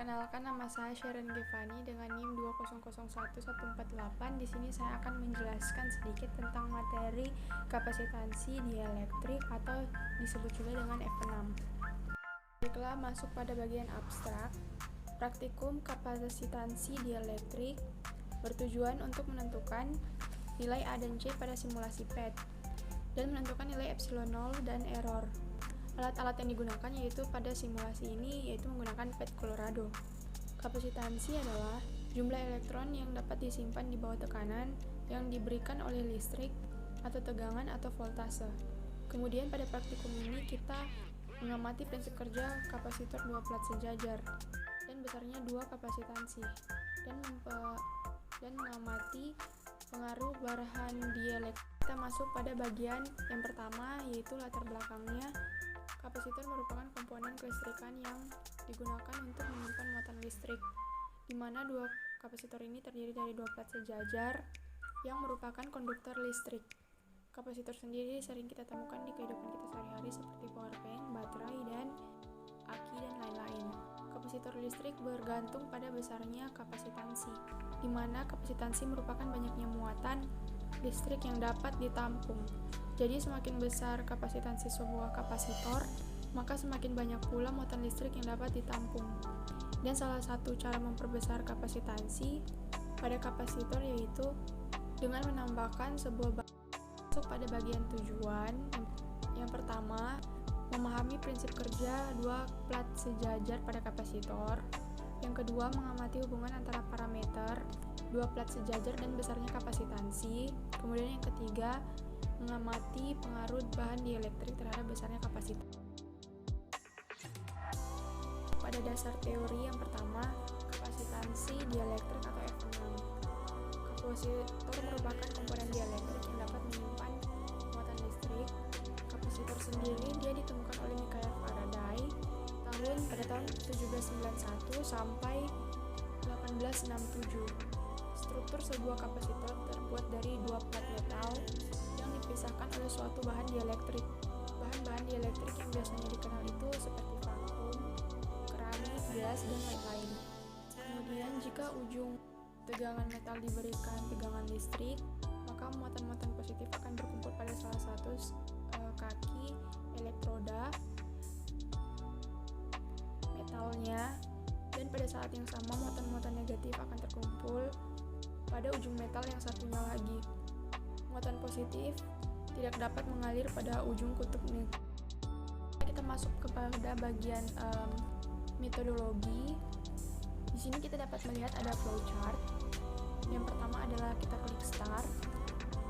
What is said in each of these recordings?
Perkenalkan, nama saya Sharon Gevani dengan NIM 2001148. Di sini saya akan menjelaskan sedikit tentang materi kapasitansi dieelektrik atau disebut juga dengan F6. Baiklah, masuk pada bagian abstrak. Praktikum kapasitansi dieelektrik bertujuan untuk menentukan nilai A dan C pada simulasi PET dan menentukan nilai epsilon 0 dan error. Alat-alat yang digunakan yaitu pada simulasi ini yaitu menggunakan PET Colorado. Kapasitansi adalah jumlah elektron yang dapat disimpan di bawah tekanan yang diberikan oleh listrik atau tegangan atau voltase. Kemudian pada praktikum ini kita mengamati prinsip kerja kapasitor dua plat sejajar dan besarnya dua kapasitansi dan mengamati pengaruh bahan dieelektrik. Kita masuk pada bagian yang pertama yaitu latar belakangnya. Kapasitor merupakan komponen kelistrikan yang digunakan untuk menyimpan muatan listrik, di mana dua kapasitor ini terdiri dari dua plat sejajar yang merupakan konduktor listrik. Kapasitor sendiri sering kita temukan di kehidupan kita sehari-hari seperti powerbank, baterai, dan aki, dan lain-lain. Kapasitor listrik bergantung pada besarnya kapasitansi, di mana kapasitansi merupakan banyaknya muatan listrik yang dapat ditampung. Jadi semakin besar kapasitansi sebuah kapasitor, maka semakin banyak pula muatan listrik yang dapat ditampung. Dan salah satu cara memperbesar kapasitansi pada kapasitor yaitu dengan menambahkan sebuah masuk pada bagian tujuan. Yang pertama, memahami prinsip kerja dua plat sejajar pada kapasitor. Yang kedua, mengamati hubungan antara parameter dua plat sejajar dan besarnya kapasitansi. Kemudian yang ketiga, mengamati pengaruh bahan dieelektrik terhadap besarnya kapasitansi. Pada dasar teori yang pertama, kapasitansi dieelektrik atau F6. Kapasitor merupakan komponen dieelektrik yang dapat menyimpan muatan listrik. Kapasitor sendiri dia ditemukan oleh Michael Faraday pada tahun 1791 sampai 1867. Struktur sebuah kapasitor terbuat dari dua plat metal yang dipisahkan oleh suatu bahan dieelektrik. Bahan-bahan dieelektrik yang biasanya dikenal itu seperti vakum, keramik, gas, dan lain-lain. Kemudian jika ujung tegangan metal diberikan tegangan listrik, maka muatan-muatan positif akan berkumpul pada salah satu kaki elektroda metalnya, dan pada saat yang sama muatan-muatan negatif akan terkumpul pada ujung metal yang satunya lagi. Muatan positif tidak dapat mengalir pada ujung kutub negatif. Kita masuk kepada bagian metodologi. Di sini kita dapat melihat ada flowchart. Yang pertama adalah kita klik start,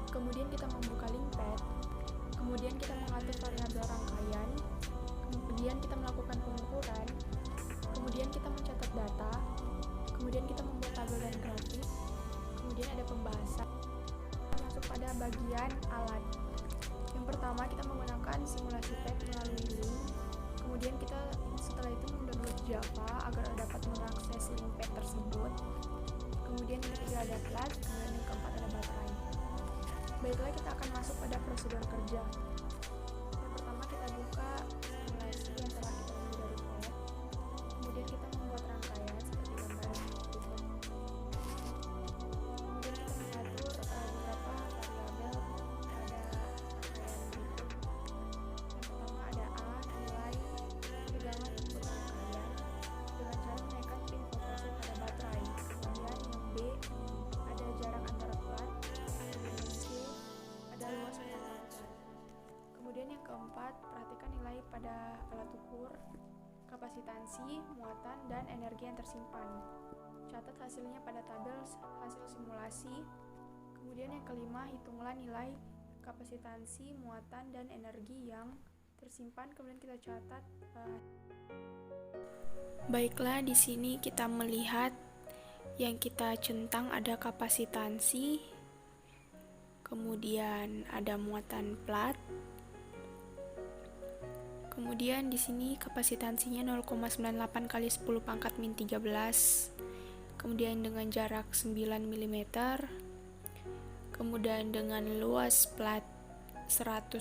kemudian kita membuka link pad, kemudian kita mengatur variabel rangkaian, kemudian kita melakukan pengukuran, kemudian kita mencatat data, kemudian kita membuat tabel dan grafik, kemudian ada pembahasan. Kita masuk pada bagian alat. Yang pertama kita menggunakan simulasi PET melalui link, kemudian kita setelah itu mendownload Java agar dapat mengakses link PET tersebut. Kemudian yang ketiga ada plat, kemudian yang keempat ada baterai. Baiklah, kita akan masuk pada prosedur kerja. Yang pertama kita buka simulasi yang telah kita tunggu dari PET, kemudian kita membuat rangkaian seperti gambar berikut. Kemudian kita mengatur beberapa variabel pada rangkaian berikut. Yang pertama ada A, nilai tegangan input rangkaian dengan cara menaikkan pin voltase pada baterai. Kemudian yang B ada jarak antara plat. Kemudian C ada luas pengalaman. Kemudian yang keempat, perhatikan nilai pada alat ukur kapasitansi, muatan, dan energi yang tersimpan. Catat hasilnya pada tabel hasil simulasi. Kemudian yang kelima, hitunglah nilai kapasitansi, muatan, dan energi yang tersimpan. Kemudian kita catat. Baiklah, di sini kita melihat yang kita centang ada kapasitansi, kemudian ada muatan plat. Kemudian di sini kapasitansinya 0,98 kali 10 pangkat min 13. Kemudian dengan jarak 9 mm. Kemudian dengan luas plat 100,0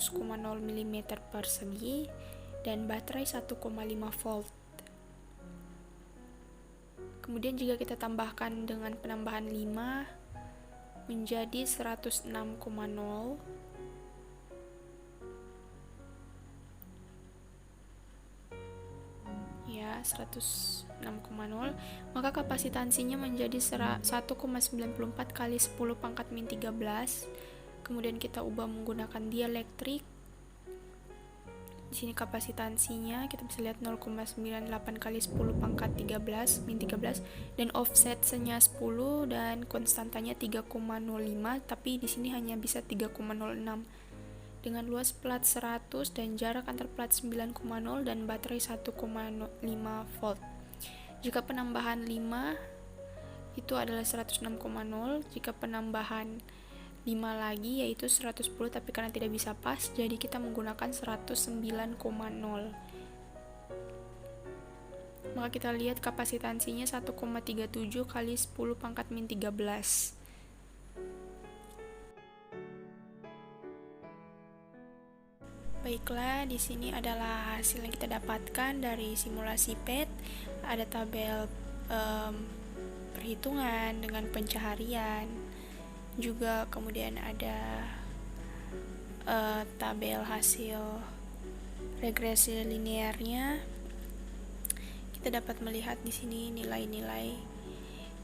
mm persegi dan baterai 1,5 volt. Kemudian jika kita tambahkan dengan penambahan 5 menjadi 106,0, ya 106,0, maka kapasitansinya menjadi 1,94 kali 10 pangkat min 13. Kemudian kita ubah menggunakan dielektrik. Di sini kapasitansinya kita bisa lihat 0,98 kali 10 pangkat 13 min 13, dan offsetnya 10 dan konstantanya 3,05, tapi di sini hanya bisa 3,06. Dengan luas plat 100 dan jarak antar plat 9,0 dan baterai 1,5 volt. Jika penambahan 5 itu adalah 106,0, jika penambahan 5 lagi yaitu 110, tapi karena tidak bisa pas jadi kita menggunakan 109,0. Maka kita lihat kapasitansinya 1,37 kali 10 pangkat min 13. Baiklah, di sini adalah hasil yang kita dapatkan dari simulasi PET. Ada tabel perhitungan dengan pencaharian, juga kemudian ada tabel hasil regresi linearnya. Kita dapat melihat di sini nilai-nilai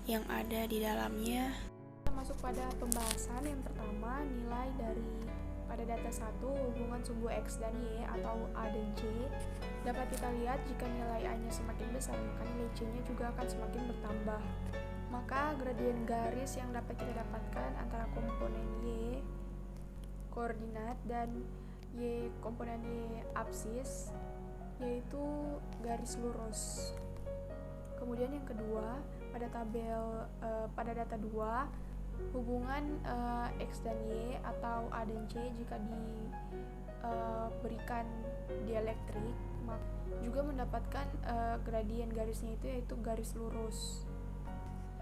yang ada di dalamnya. Kita masuk pada pembahasan. Yang pertama, nilai dari pada data 1, hubungan sumbu X dan Y atau A dan C. Dapat kita lihat jika nilai A-nya semakin besar, maka nilai C-nya juga akan semakin bertambah. Maka gradien garis yang dapat kita dapatkan antara komponen Y koordinat dan Y komponen Y absis yaitu garis lurus. Kemudian yang kedua, pada pada data 2, hubungan X dan Y atau A dan C jika diberikan dielektrik juga mendapatkan gradien garisnya itu yaitu garis lurus.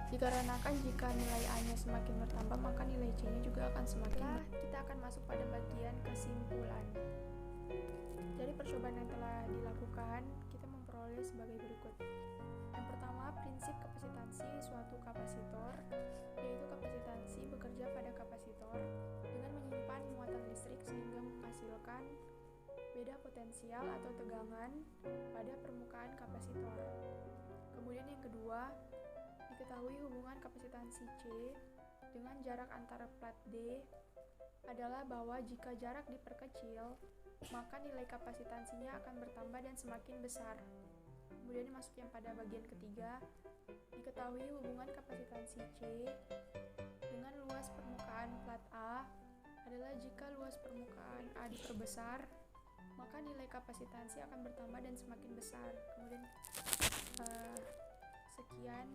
Dikarenakan jika nilai A-nya semakin bertambah, maka nilai C-nya juga akan semakin kita akan masuk pada bagian kesimpulan. Dari percobaan yang telah dilakukan, kita memperoleh sebagai berikut. Yang pertama, prinsip kapasitansi suatu kapasitor, yaitu kapasitansi bekerja pada kapasitor dengan menyimpan muatan listrik sehingga menghasilkan beda potensial atau tegangan pada permukaan kapasitor. Kemudian yang kedua, diketahui hubungan kapasitansi C dengan jarak antara plat D adalah bahwa jika jarak diperkecil, maka nilai kapasitansinya akan bertambah dan semakin besar. Kemudian masuk yang pada bagian ketiga, diketahui hubungan kapasitansi C dengan luas permukaan plat A adalah jika luas permukaan A diperbesar, maka nilai kapasitansi akan bertambah dan semakin besar. Kemudian sekian.